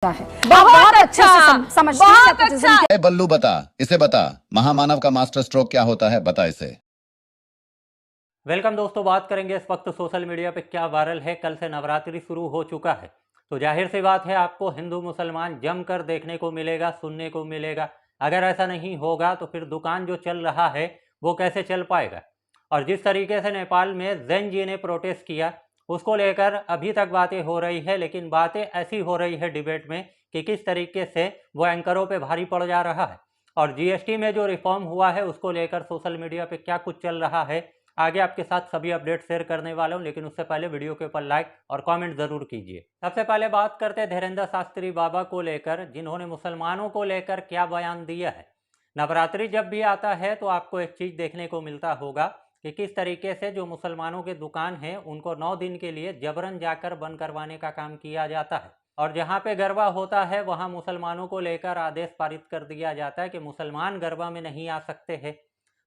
है। बहुत अच्छे से समझते हैं नेपोटिज्म क्या। बल्लू बता, इसे बता, महामानव का मास्टर स्ट्रोक क्या होता है, बता इसे। वेलकम दोस्तों, बात करेंगे इस वक्त सोशल मीडिया पे क्या वायरल है। कल से नवरात्रि शुरू हो चुका है, तो जाहिर सी बात है आपको हिंदू मुसलमान जमकर देखने को मिलेगा, सुनने को मिलेगा। अगर ऐसा नहीं होगा तो फिर दुकान जो चल रहा है वो कैसे चल पाएगा। और जिस तरीके से नेपाल में जैन जी ने प्रोटेस्ट किया उसको लेकर अभी तक बातें हो रही है, लेकिन बातें ऐसी हो रही है डिबेट में कि किस तरीके से वो एंकरों पे भारी पड़ जा रहा है। और जीएसटी में जो रिफॉर्म हुआ है उसको लेकर सोशल मीडिया पे क्या कुछ चल रहा है, आगे आपके साथ सभी अपडेट शेयर करने वाला हूं। लेकिन उससे पहले वीडियो के ऊपर लाइक और कमेंट जरूर कीजिए। सबसे पहले बात करते हैं धीरेन्द्र शास्त्री बाबा को लेकर, जिन्होंने मुसलमानों को लेकर क्या बयान दिया है। नवरात्रि जब भी आता है तो आपको एक चीज़ देखने को मिलता होगा कि किस तरीके से जो मुसलमानों के दुकान हैं उनको 9 दिन के लिए जबरन जाकर बंद करवाने का काम किया जाता है। और जहाँ पे गरबा होता है वहाँ मुसलमानों को लेकर आदेश पारित कर दिया जाता है कि मुसलमान गरबा में नहीं आ सकते हैं।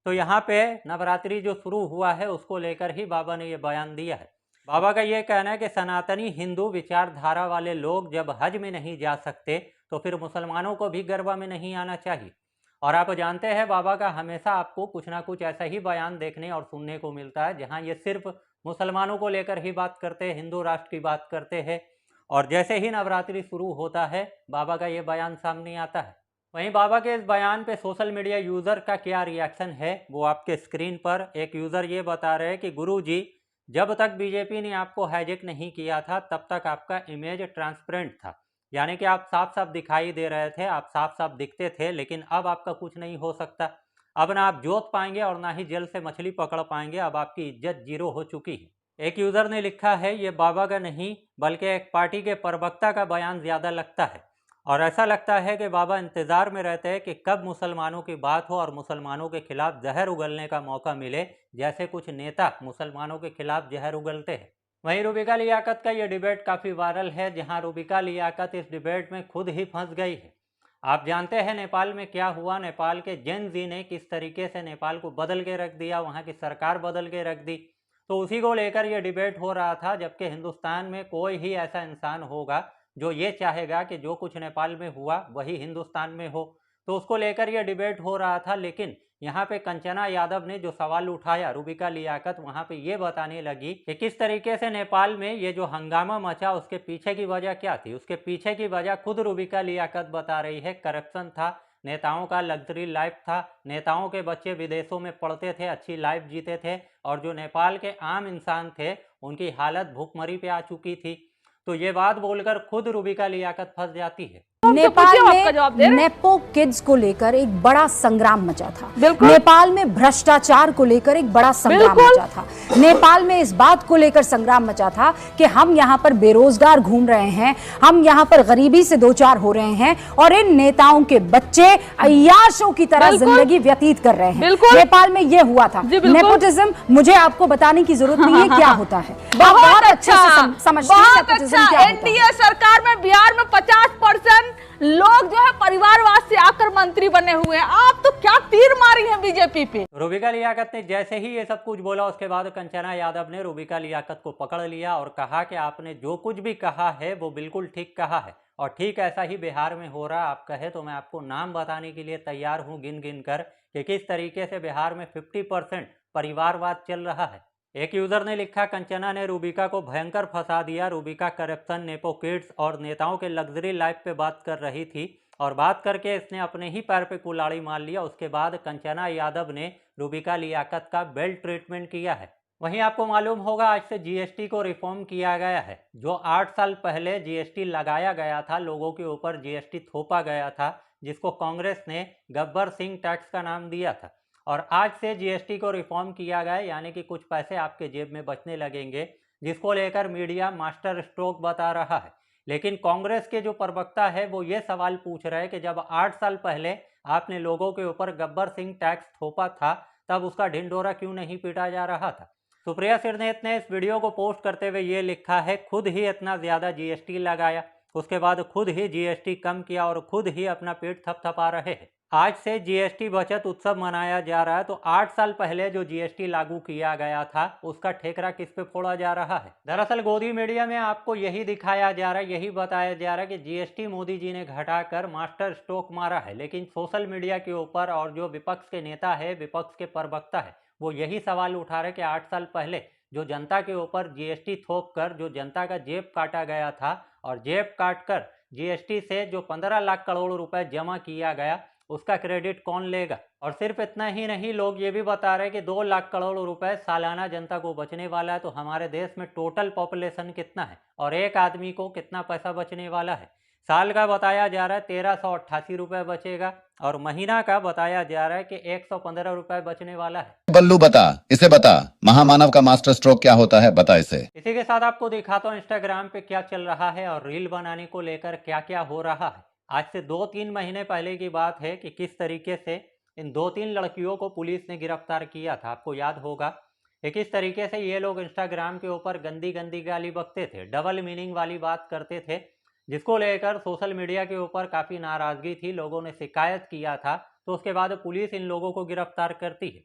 तो यहाँ पे नवरात्रि जो शुरू हुआ है उसको लेकर ही बाबा ने ये बयान दिया है। बाबा का ये कहना है कि सनातनी हिंदू विचारधारा वाले लोग जब हज में नहीं जा सकते तो फिर मुसलमानों को भी गरबा में नहीं आना चाहिए। और आप जानते हैं बाबा का हमेशा आपको कुछ ना कुछ ऐसा ही बयान देखने और सुनने को मिलता है जहाँ ये सिर्फ मुसलमानों को लेकर ही बात करते हैं, हिंदू राष्ट्र की बात करते हैं। और जैसे ही नवरात्रि शुरू होता है बाबा का ये बयान सामने आता है। वहीं बाबा के इस बयान पे सोशल मीडिया यूज़र का क्या रिएक्शन है वो आपके स्क्रीन पर एक यूज़र ये बता रहे हैं कि गुरुजी, जब तक बीजेपी ने आपको हाईजैक नहीं किया था तब तक आपका इमेज ट्रांसपेरेंट था, यानी कि आप साफ साफ दिखाई दे रहे थे, आप साफ साफ दिखते थे। लेकिन अब आपका कुछ नहीं हो सकता। अब ना आप जोत पाएंगे और ना ही जल से मछली पकड़ पाएंगे। अब आपकी इज्जत जीरो हो चुकी है। एक यूज़र ने लिखा है ये बाबा का नहीं बल्कि एक पार्टी के प्रवक्ता का बयान ज़्यादा लगता है। और ऐसा लगता है कि बाबा इंतज़ार में रहते हैं कि कब मुसलमानों की बात हो और मुसलमानों के खिलाफ जहर उगलने का मौका मिले, जैसे कुछ नेता मुसलमानों के खिलाफ जहर उगलते हैं। वहीं रूबिका लियाकत का ये डिबेट काफ़ी वायरल है, जहां रूबिका लियाकत इस डिबेट में खुद ही फंस गई है। आप जानते हैं नेपाल में क्या हुआ। नेपाल के जेन जी ने किस तरीके से नेपाल को बदल के रख दिया, वहाँ की सरकार बदल के रख दी। तो उसी को लेकर यह डिबेट हो रहा था, जबकि हिंदुस्तान में कोई ही ऐसा इंसान होगा जो ये चाहेगा कि जो कुछ नेपाल में हुआ वही हिंदुस्तान में हो। तो उसको लेकर यह डिबेट हो रहा था। लेकिन यहाँ पे कंचना यादव ने जो सवाल उठाया, रूबिका लियाकत वहाँ पे ये बताने लगी कि किस तरीके से नेपाल में ये जो हंगामा मचा उसके पीछे की वजह क्या थी। उसके पीछे की वजह खुद रूबिका लियाकत बता रही है। करप्शन था, नेताओं का लग्जरी लाइफ था, नेताओं के बच्चे विदेशों में पढ़ते थे, अच्छी लाइफ जीते थे, और जो नेपाल के आम इंसान थे उनकी हालत भूखमरी पे आ चुकी थी। तो ये बात बोलकर खुद रूबिका लियाकत फंस जाती है। नेपाल में नेपो किड्स को लेकर एक बड़ा संग्राम मचा था। नेपाल में भ्रष्टाचार को लेकर एक बड़ा संग्राम मचा था। नेपाल में इस बात को लेकर संग्राम मचा था कि हम यहाँ पर बेरोजगार घूम रहे हैं, हम यहाँ पर गरीबी से दो चार हो रहे हैं और इन नेताओं के बच्चे अय्याशों की तरह जिंदगी व्यतीत कर रहे हैं। नेपाल में ये हुआ था। नेपोटिज्म मुझे आपको बताने की जरूरत नहीं है क्या होता है। बहुत अच्छे से समझते हैं नेपोटिज्म क्या होता है। एनडीए सरकार में बिहार में 50% लोग जो है परिवारवाद से आकर मंत्री बने हुए हैं। आप तो क्या तीर मारी है बीजेपी पे। रूबिका लियाकत ने जैसे ही ये सब कुछ बोला उसके बाद कंचना यादव ने रूबिका लियाकत को पकड़ लिया और कहा कि आपने जो कुछ भी कहा है वो बिल्कुल ठीक कहा है और ठीक ऐसा ही बिहार में हो रहा। आप कहे तो मैं आपको नाम बताने के लिए तैयार हूँ गिन गिन कर कि किस तरीके से बिहार में 50% परिवारवाद चल रहा है। एक यूजर ने लिखा, कंचना ने रूबिका को भयंकर फंसा दिया। रूबिका करप्शन, नेपो किड्स और नेताओं के लग्जरी लाइफ पे बात कर रही थी और बात करके इसने अपने ही पैर पे कुल्हाड़ी मार लिया। उसके बाद कंचना यादव ने रूबिका लियाकत का बेल्ट ट्रीटमेंट किया है। वहीं आपको मालूम होगा आज से जीएसटी को रिफॉर्म किया गया है। जो 8 साल पहले जीएसटी लगाया गया था, लोगों के ऊपर जीएसटी थोपा गया था, जिसको कांग्रेस ने गब्बर सिंह टैक्स का नाम दिया था। और आज से जीएसटी को रिफॉर्म किया गया, यानी कि कुछ पैसे आपके जेब में बचने लगेंगे, जिसको लेकर मीडिया मास्टर स्ट्रोक बता रहा है। लेकिन कांग्रेस के जो प्रवक्ता है वो ये सवाल पूछ रहे हैं कि जब 8 साल पहले आपने लोगों के ऊपर गब्बर सिंह टैक्स थोपा था तब उसका ढिंडोरा क्यों नहीं पीटा जा रहा था। सुप्रिया सिरनेत ने इस वीडियो को पोस्ट करते हुए ये लिखा है, खुद ही इतना ज़्यादा जीएसटी लगाया, उसके बाद खुद ही जीएसटी कम किया और खुद ही अपना पेट थपथपा रहे हैं। आज से जीएसटी बचत उत्सव मनाया जा रहा है। तो 8 साल पहले जो जीएसटी लागू किया गया था उसका ठेकरा किस पे फोड़ा जा रहा है? दरअसल गोदी मीडिया में आपको यही दिखाया जा रहा है, यही बताया जा रहा है कि जीएसटी मोदी जी ने घटाकर मास्टर स्ट्रोक मारा है। लेकिन सोशल मीडिया के ऊपर और जो विपक्ष के नेता है, विपक्ष के प्रवक्ता है, वो यही सवाल उठा रहे कि 8 साल पहले जो जनता के ऊपर जीएसटी थोप कर जो जनता का जेब काटा गया था और जेब काट कर जीएसटी से जो 15 लाख करोड़ रुपए जमा किया गया उसका क्रेडिट कौन लेगा? और सिर्फ इतना ही नहीं, लोग ये भी बता रहे हैं कि 2 लाख करोड़ रुपए सालाना जनता को बचने वाला है। तो हमारे देश में टोटल पॉपुलेशन कितना है और एक आदमी को कितना पैसा बचने वाला है? साल का बताया जा रहा है 1388 रुपए बचेगा और महीना का बताया जा रहा है कि 115 रुपए बचने वाला है। बल्लू बता, इसे बता, महामानव का मास्टर स्ट्रोक क्या होता है, बता इसे। इसी के साथ आपको दिखाता हूँ इंस्टाग्राम पे क्या चल रहा है और रील बनाने को लेकर क्या क्या हो रहा है। आज से 2-3 महीने पहले की बात है कि किस तरीके से इन 2-3 लड़कियों को पुलिस ने गिरफ्तार किया था। आपको याद होगा कि किस तरीके से ये लोग इंस्टाग्राम के ऊपर गंदी गंदी गाली बकते थे, डबल मीनिंग वाली बात करते थे, जिसको लेकर सोशल मीडिया के ऊपर काफ़ी नाराज़गी थी, लोगों ने शिकायत किया था। तो उसके बाद पुलिस इन लोगों को गिरफ्तार करती है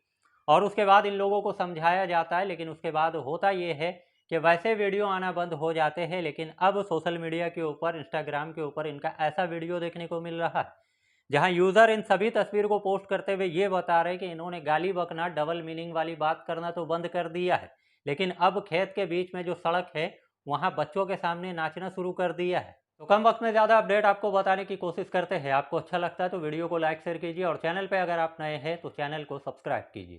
और उसके बाद इन लोगों को समझाया जाता है। लेकिन उसके बाद होता ये है कि वैसे वीडियो आना बंद हो जाते हैं। लेकिन अब सोशल मीडिया के ऊपर, इंस्टाग्राम के ऊपर इनका ऐसा वीडियो देखने को मिल रहा है जहां यूज़र इन सभी तस्वीर को पोस्ट करते हुए ये बता रहे हैं कि इन्होंने गाली बकना, डबल मीनिंग वाली बात करना तो बंद कर दिया है, लेकिन अब खेत के बीच में जो सड़क है वहाँ बच्चों के सामने नाचना शुरू कर दिया है। तो कम वक्त में ज़्यादा अपडेट आपको बताने की कोशिश करते हैं। आपको अच्छा लगता है तो वीडियो को लाइक शेयर कीजिए और चैनल पर अगर आप नए हैं तो चैनल को सब्सक्राइब कीजिए।